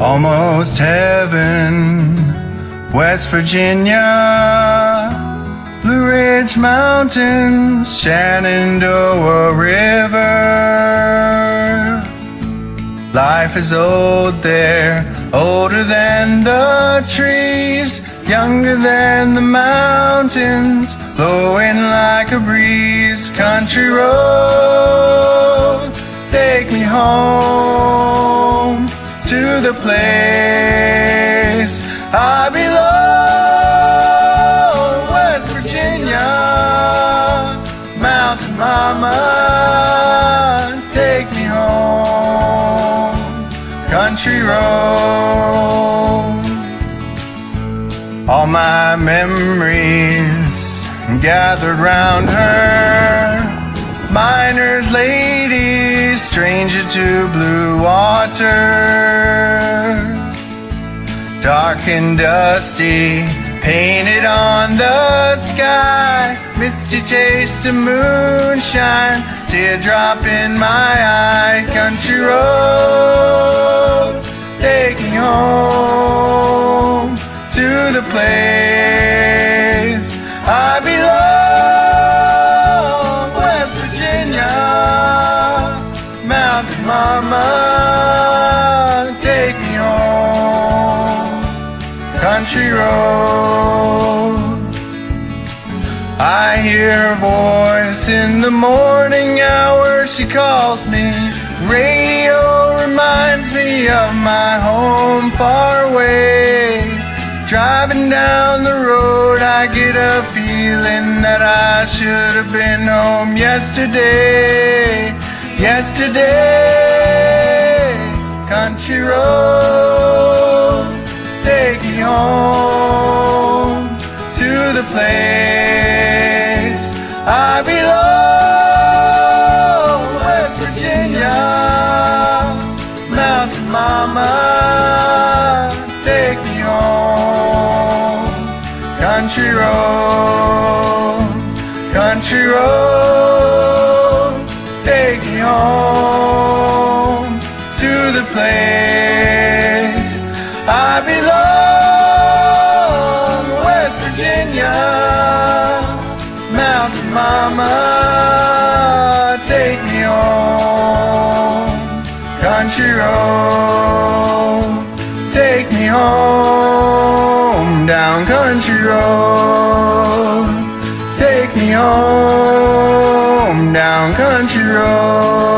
Almost heaven, West Virginia, Blue Ridge Mountains, Shenandoah River. Life is old there, older than the trees, younger than the mountains, blowing like a breeze. Country road, take me home to the place I belong. West Virginia, Mountain Mama, take me home. Country road. All my memories gathered round her, miner's lady, stranger to blue water. Dark and dusty, painted on the sky, misty taste of moonshine, teardrop in my eye. Country road, take me home to the place I belong. West Virginia, Mountain Mama, take me home. Country road. I hear her voice in the morning hour, she calls me. Radio reminds me of my home far away. Driving down the road, I get a feeling that I should have been home yesterday. Yesterday, country road, take me home to the place I belong. West Virginia, Mountain Mama, take me home. Country road, country road, take me home to the place I belong. West Virginia, Mountain Mama, take me home. Country road, take me home. Down country road, take me home. Down country road.